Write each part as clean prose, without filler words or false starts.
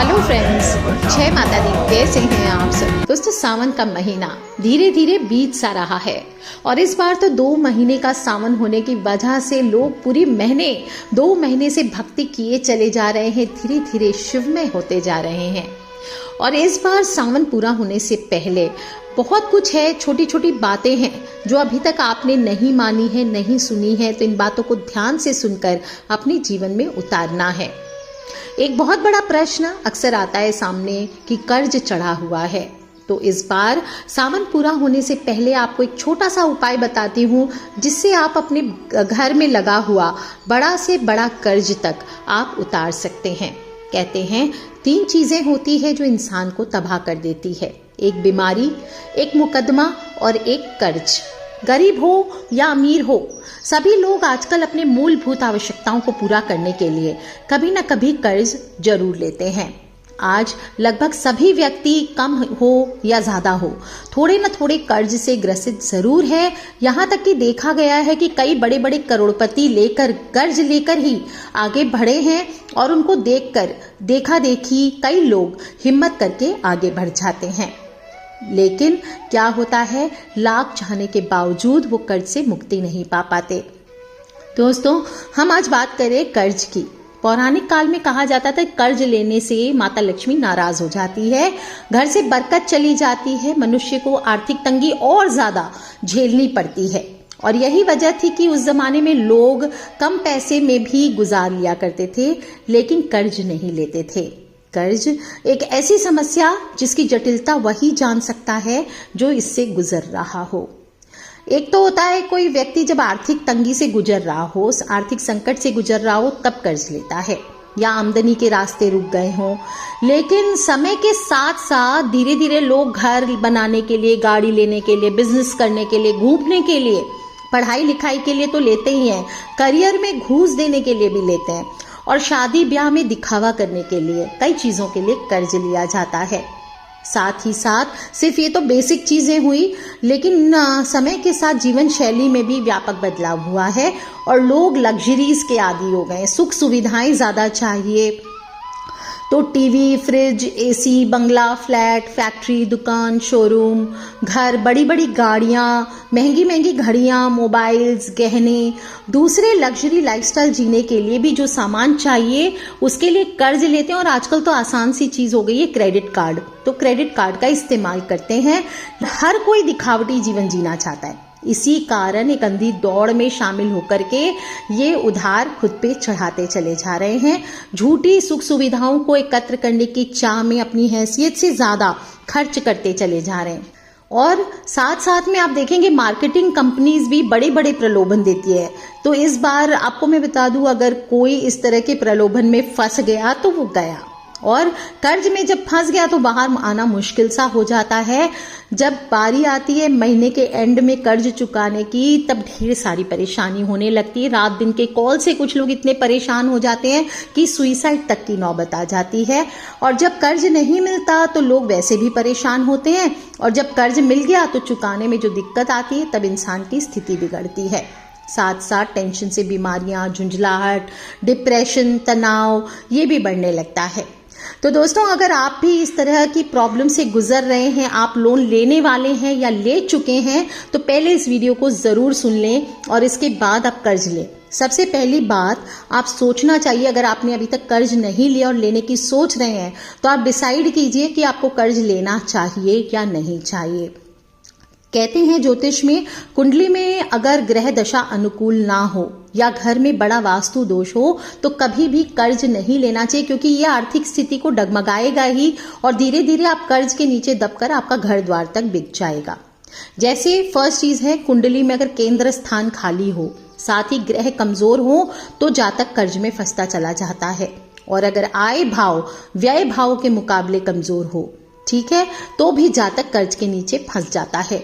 Hello friends, जय माता दी। कैसे हैं आप सब दोस्तों? सावन का महीना धीरे धीरे बीत सा रहा है और इस बार तो 2 महीने का सावन होने की वजह से लोग पूरी 2 महीने से भक्ति किए चले जा रहे हैं, धीरे धीरे शिवमय होते जा रहे हैं। और इस बार सावन पूरा होने से पहले बहुत कुछ है, छोटी छोटी बातें हैं जो अभी तक आपने नहीं मानी है, नहीं सुनी है, तो इन बातों को ध्यान से सुनकर अपने जीवन में उतारना है। एक बहुत बड़ा प्रश्न अक्सर आता है सामने कि कर्ज चढ़ा हुआ है, तो इस बार सावन पूरा होने से पहले आपको एक छोटा सा उपाय बताती हूँ जिससे आप अपने घर में लगा हुआ बड़ा से बड़ा कर्ज तक आप उतार सकते हैं। कहते हैं 3 चीजें होती है जो इंसान को तबाह कर देती है, एक बीमारी, एक मुकदमा और एक कर्ज। गरीब हो या अमीर हो, सभी लोग आजकल अपने मूलभूत आवश्यकताओं को पूरा करने के लिए कभी न कभी कर्ज जरूर लेते हैं। आज लगभग सभी व्यक्ति कम हो या ज्यादा हो, थोड़े न थोड़े कर्ज से ग्रसित जरूर है। यहाँ तक कि देखा गया है कि कई बड़े बड़े करोड़पति कर्ज लेकर ही आगे बढ़े हैं और उनको देखकर देखा देखी कई लोग हिम्मत करके आगे बढ़ जाते हैं। लेकिन क्या होता है, लाख चाहने के बावजूद वो कर्ज से मुक्ति नहीं पा पाते। दोस्तों, हम आज बात करें कर्ज की। पौराणिक काल में कहा जाता था कर्ज लेने से माता लक्ष्मी नाराज हो जाती है, घर से बरकत चली जाती है, मनुष्य को आर्थिक तंगी और ज्यादा झेलनी पड़ती है। और यही वजह थी कि उस जमाने में लोग कम पैसे में भी गुजार लिया करते थे, लेकिन कर्ज नहीं लेते थे। कर्ज एक ऐसी समस्या जिसकी जटिलता वही जान सकता है जो इससे गुजर रहा हो। एक तो होता है कोई व्यक्ति जब आर्थिक तंगी से गुजर रहा हो, आर्थिक संकट से गुजर रहा हो, तब कर्ज लेता है, या आमदनी के रास्ते रुक गए हों। लेकिन समय के साथ साथ धीरे धीरे लोग घर बनाने के लिए, गाड़ी लेने के लिए, बिजनेस करने के लिए, घूमने के लिए, पढ़ाई लिखाई के लिए तो लेते ही हैं, करियर में घूस देने के लिए भी लेते हैं, और शादी ब्याह में दिखावा करने के लिए कई चीजों के लिए कर्ज लिया जाता है। साथ ही साथ सिर्फ ये तो बेसिक चीजें हुई, लेकिन समय के साथ जीवन शैली में भी व्यापक बदलाव हुआ है और लोग लग्जरीज के आदी हो गए, सुख सुविधाएं ज्यादा चाहिए। तो टीवी, फ्रिज, एसी, बंगला, फ्लैट, फैक्ट्री, दुकान, शोरूम, घर, बड़ी बड़ी गाड़ियां, महंगी महंगी घड़ियां, मोबाइल्स, गहने, दूसरे लग्जरी लाइफस्टाइल जीने के लिए भी जो सामान चाहिए उसके लिए कर्ज लेते हैं। और आजकल तो आसान सी चीज हो गई है क्रेडिट कार्ड, तो क्रेडिट कार्ड का इस्तेमाल करते हैं। हर कोई दिखावटी जीवन जीना चाहता है, इसी कारण एक अंधी दौड़ में शामिल होकर के ये उधार खुद पे चढ़ाते चले जा रहे हैं। झूठी सुख सुविधाओं को एकत्र करने की चाह में अपनी हैसियत से ज्यादा खर्च करते चले जा रहे हैं। और साथ साथ में आप देखेंगे मार्केटिंग कंपनीज भी बड़े बड़े प्रलोभन देती है। तो इस बार आपको मैं बता दूं, अगर कोई इस तरह के प्रलोभन में फंस गया तो वो गया, और कर्ज में जब फंस गया तो बाहर आना मुश्किल सा हो जाता है। जब बारी आती है महीने के एंड में कर्ज चुकाने की, तब ढेर सारी परेशानी होने लगती है। रात दिन के कॉल से कुछ लोग इतने परेशान हो जाते हैं कि सुइसाइड तक की नौबत आ जाती है। और जब कर्ज नहीं मिलता तो लोग वैसे भी परेशान होते हैं, और जब कर्ज मिल गया तो चुकाने में जो दिक्कत आती है तब इंसान की स्थिति बिगड़ती है। साथ साथ टेंशन से बीमारियां, झुंझलाहट, डिप्रेशन, तनाव ये भी बढ़ने लगता है। तो दोस्तों, अगर आप भी इस तरह की प्रॉब्लम से गुजर रहे हैं, आप लोन लेने वाले हैं या ले चुके हैं, तो पहले इस वीडियो को जरूर सुन लें और इसके बाद आप कर्ज लें। सबसे पहली बात आप सोचना चाहिए, अगर आपने अभी तक कर्ज नहीं लिया और लेने की सोच रहे हैं तो आप डिसाइड कीजिए कि आपको कर्ज लेना चाहिए या नहीं चाहिए। कहते हैं ज्योतिष में, कुंडली में अगर ग्रह दशा अनुकूल ना हो या घर में बड़ा वास्तु दोष हो तो कभी भी कर्ज नहीं लेना चाहिए, क्योंकि यह आर्थिक स्थिति को डगमगाएगा ही और धीरे धीरे आप कर्ज के नीचे दबकर आपका घर द्वार तक बिक जाएगा। जैसे फर्स्ट चीज है, कुंडली में अगर केंद्र स्थान खाली हो, साथ ही ग्रह कमजोर हो, तो जातक कर्ज में फंसता चला जाता है। और अगर आय भाव व्यय भाव के मुकाबले कमजोर हो, ठीक है, तो भी जातक कर्ज के नीचे फंस जाता है।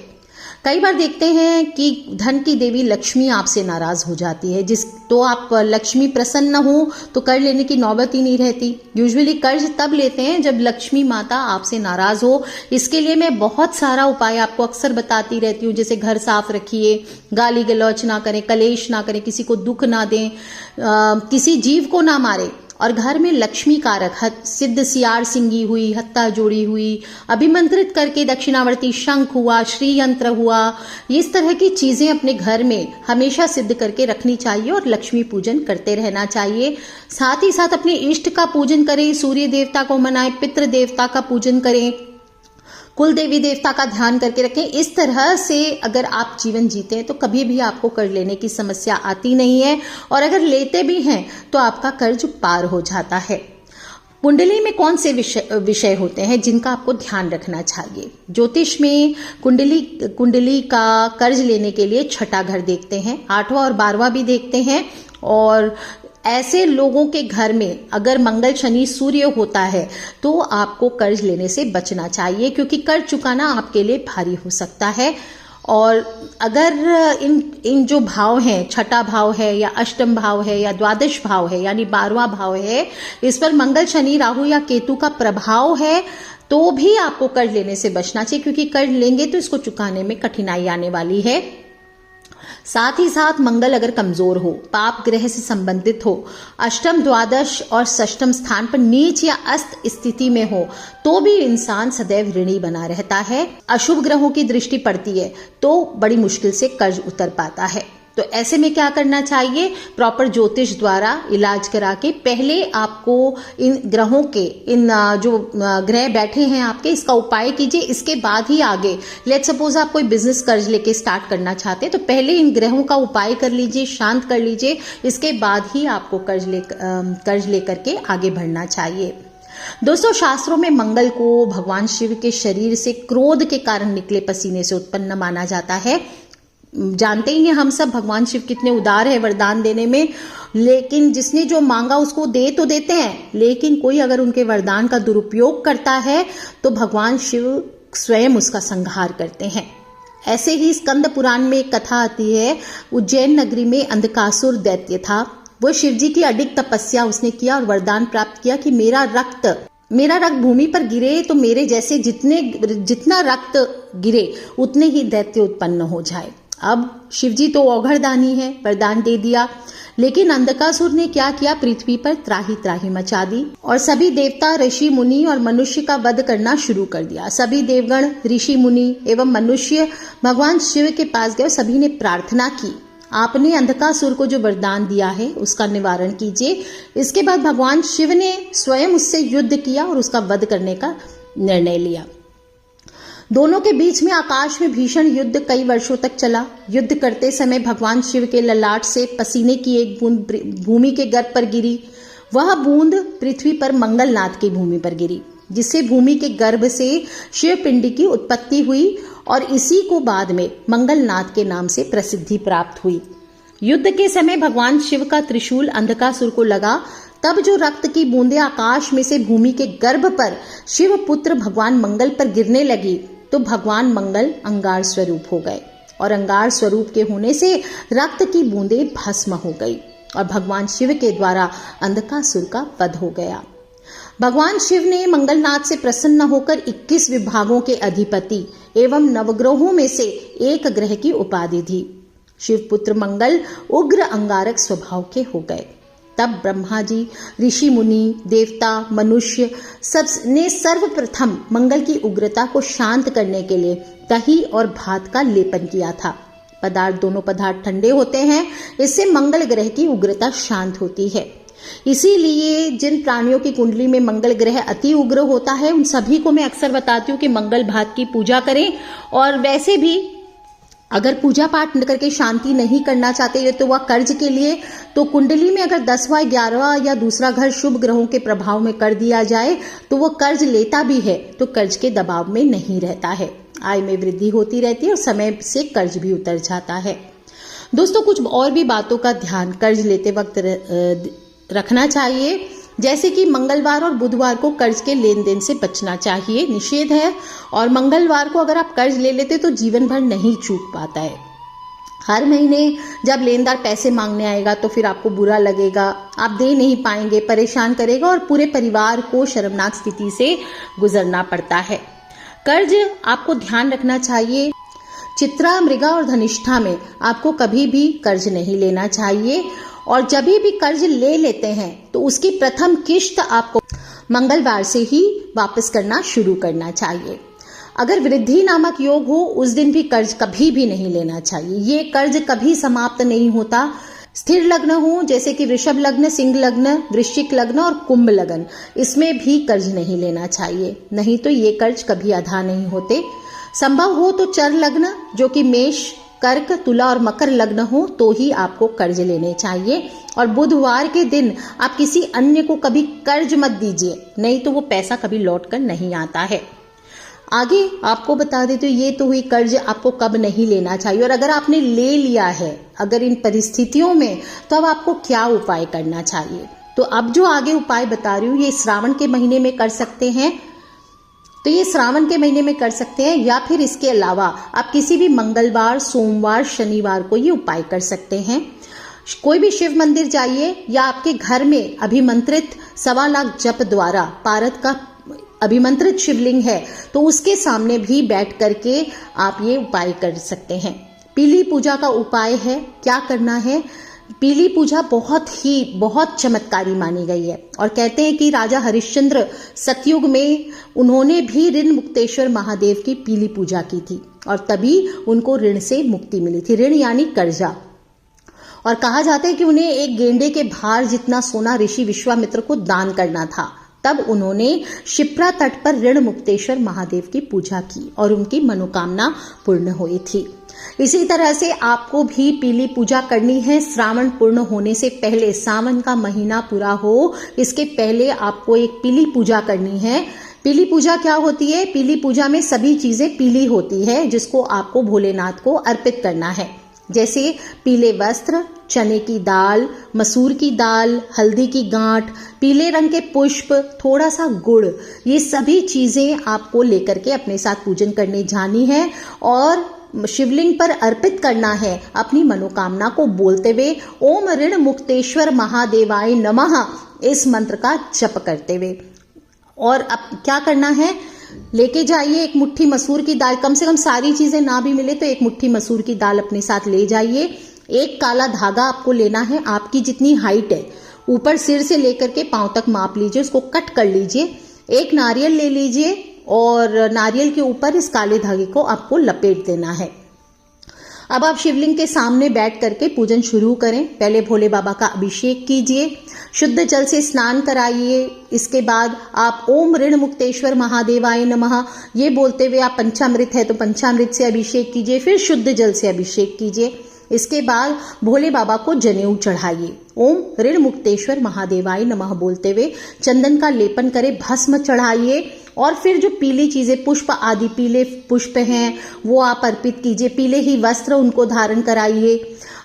कई बार देखते हैं कि धन की देवी लक्ष्मी आपसे नाराज हो जाती है, तो आप लक्ष्मी प्रसन्न हो तो कर्ज लेने की नौबत ही नहीं रहती। यूजुअली कर्ज तब लेते हैं जब लक्ष्मी माता आपसे नाराज हो। इसके लिए मैं बहुत सारा उपाय आपको अक्सर बताती रहती हूँ, जैसे घर साफ रखिए, गाली गलौच ना करें, कलेश ना करें, किसी को दुख ना दें, किसी जीव को ना मारे, और घर में लक्ष्मी कारक सिद्ध सियार सिंगी हुई, हत्ता जोड़ी हुई, अभिमंत्रित करके दक्षिणावर्ती शंख हुआ, श्री यंत्र हुआ, इस तरह की चीजें अपने घर में हमेशा सिद्ध करके रखनी चाहिए और लक्ष्मी पूजन करते रहना चाहिए। साथ ही साथ अपने इष्ट का पूजन करें, सूर्य देवता को मनाएं, पितृ देवता का पूजन करें, कुल देवी देवता का ध्यान करके रखें। इस तरह से अगर आप जीवन जीते हैं तो कभी भी आपको कर्ज लेने की समस्या आती नहीं है, और अगर लेते भी हैं तो आपका कर्ज पार हो जाता है। कुंडली में कौन से विषय होते हैं जिनका आपको ध्यान रखना चाहिए? ज्योतिष में कुंडली का कर्ज लेने के लिए छठा घर देखते हैं, 8वां और 12वां भी देखते हैं। और ऐसे लोगों के घर में अगर मंगल शनि सूर्य होता है तो आपको कर्ज लेने से बचना चाहिए, क्योंकि कर्ज चुकाना आपके लिए भारी हो सकता है। और अगर इन जो भाव हैं, छठा भाव है या अष्टम भाव है या द्वादश भाव है यानी 12वां भाव है, इस पर मंगल शनि राहु या केतु का प्रभाव है, तो भी आपको कर्ज लेने से बचना चाहिए, क्योंकि कर्ज लेंगे तो इसको चुकाने में कठिनाई आने वाली है। साथ ही साथ मंगल अगर कमजोर हो, पाप ग्रह से संबंधित हो, अष्टम, द्वादश और षष्ठम स्थान पर नीच या अस्त स्थिति में हो, तो भी इंसान सदैव ऋणी बना रहता है। अशुभ ग्रहों की दृष्टि पड़ती है तो बड़ी मुश्किल से कर्ज उतर पाता है। तो ऐसे में क्या करना चाहिए? प्रॉपर ज्योतिष द्वारा इलाज करा के पहले आपको इन ग्रहों के, इन जो ग्रह बैठे हैं आपके, इसका उपाय कीजिए। इसके बाद ही आगे, लेट सपोज आप कोई बिजनेस कर्ज लेके स्टार्ट करना चाहते हैं तो पहले इन ग्रहों का उपाय कर लीजिए, शांत कर लीजिए, इसके बाद ही आपको कर्ज लेकर के आगे बढ़ना चाहिए। दोस्तों, शास्त्रों में मंगल को भगवान शिव के शरीर से क्रोध के कारण निकले पसीने से उत्पन्न माना जाता है। जानते ही हैं हम सब भगवान शिव कितने उदार है वरदान देने में, लेकिन जिसने जो मांगा उसको दे तो देते हैं, लेकिन कोई अगर उनके वरदान का दुरुपयोग करता है तो भगवान शिव स्वयं उसका संहार करते हैं। ऐसे ही स्कंद पुराण में एक कथा आती है। उज्जैन नगरी में अंधकासुर दैत्य था। वो शिवजी की अडिग तपस्या उसने किया और वरदान प्राप्त किया कि मेरा रक्त भूमि पर गिरे तो मेरे जैसे जितना रक्त गिरे उतने ही दैत्य उत्पन्न हो जाए। अब शिवजी तो औघड़दानी है, वरदान दे दिया, लेकिन अंधकासुर ने क्या किया? पृथ्वी पर त्राही त्राही मचा दी और सभी देवता, ऋषि मुनि और मनुष्य का वध करना शुरू कर दिया। सभी देवगण, ऋषि मुनि एवं मनुष्य भगवान शिव के पास गए, सभी ने प्रार्थना की, आपने अंधकासुर को जो वरदान दिया है उसका निवारण कीजिए। इसके बाद भगवान शिव ने स्वयं उससे युद्ध किया और उसका वध करने का निर्णय लिया। दोनों के बीच में आकाश में भीषण युद्ध कई वर्षों तक चला। युद्ध करते समय भगवान शिव के ललाट से पसीने की एक बूंद भूमि के गर्भ पर गिरी। वह बूंद पृथ्वी पर मंगलनाथ की भूमि पर गिरी, जिससे भूमि के गर्भ से शिव पिंड की उत्पत्ति हुई और इसी को बाद में मंगलनाथ के नाम से प्रसिद्धि प्राप्त हुई। युद्ध के समय भगवान शिव का त्रिशूल अंधकासुर को लगा। तब जो रक्त की बूंदें आकाश में से भूमि के गर्भ पर शिव पुत्र भगवान मंगल पर गिरने लगी तो भगवान मंगल अंगार स्वरूप हो गए और अंगार स्वरूप के होने से रक्त की बूंदें भस्म हो गई और भगवान शिव के द्वारा अंधकासुर का वध हो गया। भगवान शिव ने मंगलनाथ से प्रसन्न होकर 21 विभागों के अधिपति एवं नवग्रहों में से एक ग्रह की उपाधि दी। शिवपुत्र मंगल उग्र अंगारक स्वभाव के हो गए। तब ब्रह्मा जी, ऋषि मुनि, देवता, मनुष्य सब ने सर्वप्रथम मंगल की उग्रता को शांत करने के लिए दही और भात का लेपन किया था। दोनों पदार्थ ठंडे होते हैं, इससे मंगल ग्रह की उग्रता शांत होती है। इसीलिए जिन प्राणियों की कुंडली में मंगल ग्रह अति उग्र होता है उन सभी को मैं अक्सर बताती हूँ कि मंगल भात की पूजा करें। और वैसे भी अगर पूजा पाठ करके शांति नहीं करना चाहते तो वह कर्ज के लिए, तो कुंडली में अगर 10वां, 11वां या दूसरा घर शुभ ग्रहों के प्रभाव में कर दिया जाए तो वह कर्ज लेता भी है तो कर्ज के दबाव में नहीं रहता है, आय में वृद्धि होती रहती है और समय से कर्ज भी उतर जाता है। दोस्तों, कुछ और भी बातों का ध्यान कर्ज लेते वक्त रखना चाहिए, जैसे कि मंगलवार और बुधवार को कर्ज के लेन देन से बचना चाहिए, निषेध है। और मंगलवार को अगर आप कर्ज ले लेते तो जीवन भर नहीं चूक पाता है। हर महीने जब लेनदार पैसे मांगने आएगा तो फिर आपको बुरा लगेगा, आप दे नहीं पाएंगे, परेशान करेगा और पूरे परिवार को शर्मनाक स्थिति से गुजरना पड़ता है। कर्ज आपको ध्यान रखना चाहिए, चित्रा, मृगा और धनिष्ठा में आपको कभी भी कर्ज नहीं लेना चाहिए। और जब भी कर्ज ले लेते हैं तो उसकी प्रथम किश्त आपको मंगलवार से ही वापस करना शुरू करना चाहिए। अगर वृद्धि नामक योग हो उस दिन भी कर्ज कभी भी नहीं लेना चाहिए। ये कर्ज कभी समाप्त नहीं होता। स्थिर लग्न हो जैसे कि वृषभ लग्न, सिंह लग्न, वृश्चिक लग्न और कुंभ लग्न, इसमें भी कर्ज नहीं लेना चाहिए, नहीं तो ये कर्ज कभी अदा नहीं होते। संभव हो तो चर लग्न जो कि मेष, कर्क, तुला और मकर लग्न हो तो ही आपको कर्ज लेने चाहिए। और बुधवार के दिन आप किसी अन्य को कभी कर्ज मत दीजिए, नहीं तो वो पैसा कभी लौट कर नहीं आता है। आगे आपको बता देते ये तो हुई कर्ज आपको कब नहीं लेना चाहिए, और अगर आपने ले लिया है अगर इन परिस्थितियों में, तो अब आपको क्या उपाय करना चाहिए। तो अब जो आगे उपाय बता रही हूँ ये श्रावण के महीने में कर सकते हैं, तो ये श्रावण के महीने में कर सकते हैं, या फिर इसके अलावा आप किसी भी मंगलवार, सोमवार, शनिवार को ये उपाय कर सकते हैं। कोई भी शिव मंदिर जाइए या आपके घर में अभिमंत्रित 1.25 लाख जप द्वारा पारद का अभिमंत्रित शिवलिंग है तो उसके सामने भी बैठ करके आप ये उपाय कर सकते हैं। पीली पूजा का उपाय है, क्या करना है। पीली पूजा बहुत चमत्कारी मानी गई है, और कहते हैं कि राजा हरिश्चंद्र सतयुग में उन्होंने भी ऋण मुक्तेश्वर महादेव की पीली पूजा की थी, और तभी उनको ऋण से मुक्ति मिली थी। ऋण यानी कर्जा। और कहा जाता है कि उन्हें एक गेंडे के भार जितना सोना ऋषि विश्वामित्र को दान करना था, तब उन्होंने शिप्रा तट पर ऋण मुक्तेश्वर महादेव की पूजा की और उनकी मनोकामना पूर्ण हुई थी। इसी तरह से आपको भी पीली पूजा करनी है श्रावण पूर्ण होने से पहले। सावन का महीना पूरा हो इसके पहले आपको एक पीली पूजा करनी है। पीली पूजा क्या होती है? पीली पूजा में सभी चीजें पीली होती है जिसको आपको भोलेनाथ को अर्पित करना है, जैसे पीले वस्त्र, चने की दाल, मसूर की दाल, हल्दी की गांठ, पीले रंग के पुष्प, थोड़ा सा गुड़, ये सभी चीजें आपको लेकर के अपने साथ पूजन करने जानी है और शिवलिंग पर अर्पित करना है अपनी मनोकामना को बोलते हुए ओम ऋण मुक्तेश्वर महादेवाय नमः इस मंत्र का जप करते हुए। और अब क्या करना है, लेके जाइए एक मुट्ठी मसूर की दाल, कम से कम सारी चीजें ना भी मिले तो एक मुट्ठी मसूर की दाल अपने साथ ले जाइए। एक काला धागा आपको लेना है, आपकी जितनी हाइट है ऊपर सिर से लेकर के पांव तक माप लीजिए, उसको कट कर लीजिए। एक नारियल ले लीजिए और नारियल के ऊपर इस काले धागे को आपको लपेट देना है। अब आप शिवलिंग के सामने बैठ करके पूजन शुरू करें। पहले भोले बाबा का अभिषेक कीजिए, शुद्ध जल से स्नान कराइए। इसके बाद आप ओम ऋण मुक्तेश्वर महादेवाय नमः ये बोलते हुए आप पंचामृत है तो पंचामृत से अभिषेक कीजिए, फिर शुद्ध जल से अभिषेक कीजिए। इसके बाद भोले बाबा को जनेऊ चढ़ाइए। ओम ऋण मुक्तेश्वर महादेवाय नमः बोलते हुए चंदन का लेपन करें, भस्म चढ़ाइए और फिर जो पीली चीजें पुष्प आदि पीले पुष्प हैं वो आप अर्पित कीजिए। पीले ही वस्त्र उनको धारण कराइए।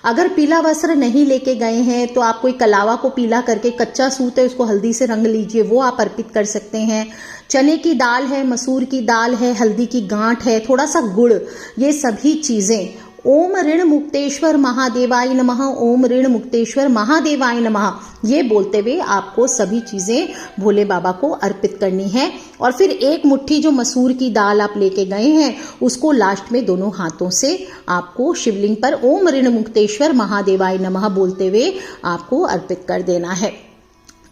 अगर पीला वस्त्र नहीं लेके गए हैं तो आप कोई कलावा को पीला करके, कच्चा सूत है उसको हल्दी से रंग लीजिए, वो आप अर्पित कर सकते हैं। चने की दाल है, मसूर की दाल है, हल्दी की गांठ है, थोड़ा सा गुड़, ये सभी चीजें ओम ऋण मुक्तेश्वर महादेवाय नमः, ओम ऋण मुक्तेश्वर महादेवाय नमः ये बोलते हुए आपको सभी चीजें भोले बाबा को अर्पित करनी है। और फिर एक मुट्ठी जो मसूर की दाल आप लेके गए हैं उसको लास्ट में दोनों हाथों से आपको शिवलिंग पर ओम ऋण मुक्तेश्वर महादेवाय नमः बोलते हुए आपको अर्पित कर देना है।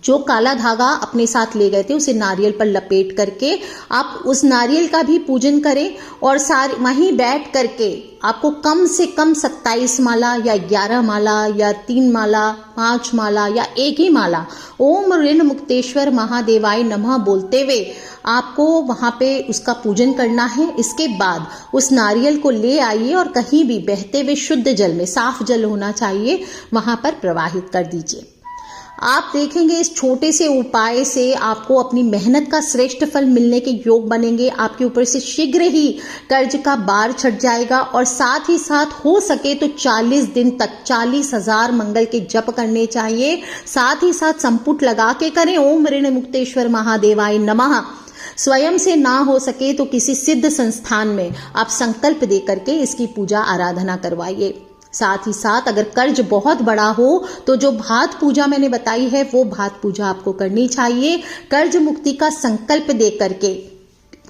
जो काला धागा अपने साथ ले गए थे उसे नारियल पर लपेट करके आप उस नारियल का भी पूजन करें और वहीं बैठ करके आपको कम से कम 27 माला या 11 माला या 3 माला, 5 माला या एक ही माला ओम ऋण मुक्तेश्वर महादेवाय नमः बोलते हुए आपको वहां पे उसका पूजन करना है। इसके बाद उस नारियल को ले आइए और कहीं भी बहते हुए शुद्ध जल में, साफ जल होना चाहिए, वहां पर प्रवाहित कर दीजिए। आप देखेंगे इस छोटे से उपाय से आपको अपनी मेहनत का श्रेष्ठ फल मिलने के योग बनेंगे। आपके ऊपर से शीघ्र ही कर्ज का बार छट जाएगा और साथ ही साथ हो सके तो 40 दिन तक 40,000 मंगल के जप करने चाहिए। साथ ही साथ संपुट लगा के करें ओम ऋण मुक्तेश्वर महादेवाय नमः। स्वयं से ना हो सके तो किसी सिद्ध संस्थान में आप संकल्प दे करके इसकी पूजा आराधना करवाइए। साथ ही साथ अगर कर्ज बहुत बड़ा हो तो जो भात पूजा मैंने बताई है वो भात पूजा आपको करनी चाहिए। कर्ज मुक्ति का संकल्प दे करके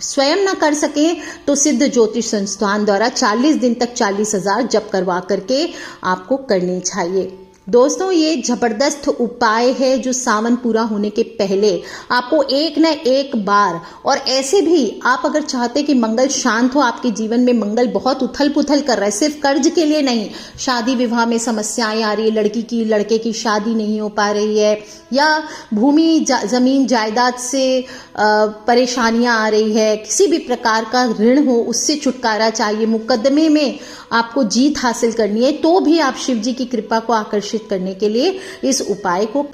स्वयं ना कर सके तो सिद्ध ज्योतिष संस्थान द्वारा 40 दिन तक 40,000 जप करवा करके आपको करनी चाहिए। दोस्तों ये जबरदस्त उपाय है जो सावन पूरा होने के पहले आपको एक न एक बार, और ऐसे भी आप अगर चाहते कि मंगल शांत हो, आपके जीवन में मंगल बहुत उथल पुथल कर रहा है, सिर्फ कर्ज के लिए नहीं, शादी विवाह में समस्याएं आ रही है, लड़के की शादी नहीं हो पा रही है, या भूमि जमीन जायदाद से परेशानियां आ रही है, किसी भी प्रकार का ऋण हो उससे छुटकारा चाहिए, मुकदमे में आपको जीत हासिल करनी है, तो भी आप शिव जी की कृपा को आकर्षित करने के लिए इस उपाय को,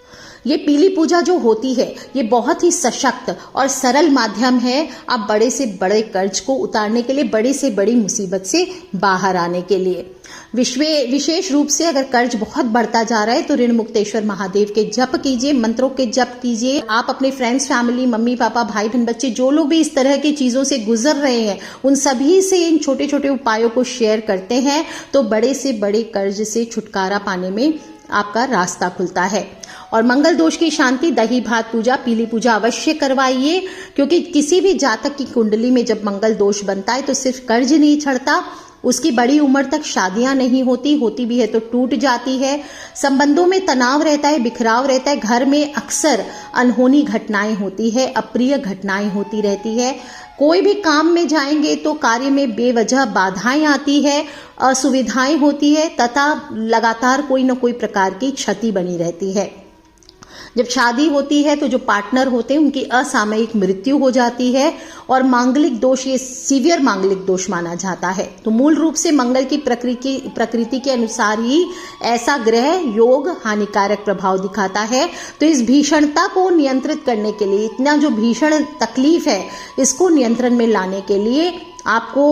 ये पीली पूजा जो होती है ये बहुत ही सशक्त और सरल माध्यम है आप बड़े से बड़े कर्ज को उतारने के लिए, बड़े से बड़ी मुसीबत से बाहर आने के लिए। विशेष रूप से अगर कर्ज बहुत बढ़ता जा रहा है तो ऋण मुक्तेश्वर महादेव के जप कीजिए, मंत्रों के जप कीजिए। आप अपने फ्रेंड्स, फैमिली, मम्मी पापा, भाई बहन, बच्चे, जो लोग भी इस तरह की चीजों से गुजर रहे हैं उन सभी से इन छोटे छोटे उपायों को शेयर करते हैं तो बड़े से बड़े कर्ज से छुटकारा पाने में आपका रास्ता खुलता है। और मंगल दोष की शांति, दही भात पूजा, पीली पूजा अवश्य करवाइए, क्योंकि किसी भी जातक की कुंडली में जब मंगल दोष बनता है तो सिर्फ कर्ज नहीं छड़ता, उसकी बड़ी उम्र तक शादियां नहीं होती भी है तो टूट जाती है, संबंधों में तनाव रहता है, बिखराव रहता है, घर में अक्सर अनहोनी घटनाएं होती है, अप्रिय घटनाएं होती रहती है, कोई भी काम में जाएंगे तो कार्य में बेवजह बाधाएं आती है, असुविधाएं होती है तथा लगातार कोई न कोई प्रकार की क्षति बनी रहती है। जब शादी होती है तो जो पार्टनर होते हैं उनकी असामयिक मृत्यु हो जाती है और मांगलिक दोष, ये सीवियर मांगलिक दोष माना जाता है। तो मूल रूप से मंगल की प्रकृति के अनुसार ही ऐसा ग्रह योग हानिकारक प्रभाव दिखाता है। तो इस भीषणता को नियंत्रित करने के लिए, इतना जो भीषण तकलीफ है इसको नियंत्रण में लाने के लिए आपको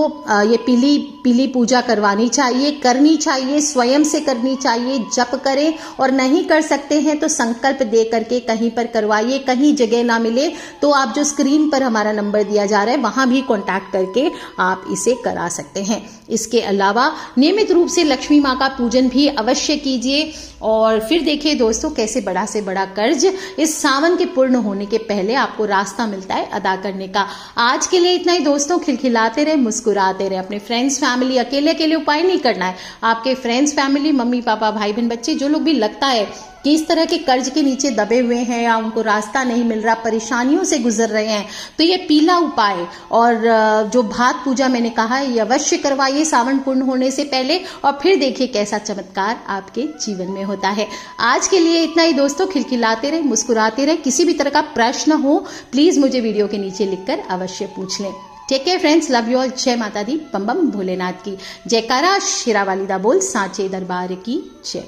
ये पीली पूजा करनी चाहिए, स्वयं से करनी चाहिए, जप करें, और नहीं कर सकते हैं तो संकल्प दे करके कहीं पर करवाइए। कहीं जगह ना मिले तो आप जो स्क्रीन पर हमारा नंबर दिया जा रहा है वहां भी कांटेक्ट करके आप इसे करा सकते हैं। इसके अलावा नियमित रूप से लक्ष्मी माँ का पूजन भी अवश्य कीजिए और फिर देखिए दोस्तों कैसे बड़ा से बड़ा कर्ज इस सावन के पूर्ण होने के पहले आपको रास्ता मिलता है अदा करने का। आज के लिए इतना ही दोस्तों, खिलखिलाते रहे, मुस्कुराते रहे, अपने फ्रेंड्स फैमिली, अकेले उपाय नहीं करना है, आपके फ्रेंड्स फैमिली, मम्मी पापा, भाई बहन, बच्चे, जो लोग भी लगता है कि इस तरह के कर्ज के नीचे दबे हुए हैं या उनको रास्ता नहीं मिल रहा, परेशानियों से गुजर रहे हैं, तो ये पीला उपाय और जो भात पूजा मैंने कहा है ये अवश्य करवाइए सावन पूर्ण होने से पहले, और फिर देखिए कैसा चमत्कार आपके जीवन में होता है। आज के लिए इतना ही दोस्तों, खिलखिलाते रहे, मुस्कुराते रहे। किसी भी तरह का प्रश्न हो प्लीज मुझे वीडियो के नीचे लिखकर अवश्य पूछ लें। Take care friends, love you all. जय माता दी, बम बम भोलेनाथ की जयकारा, शेरा वाली दा बोल, सांचे दरबार की जय।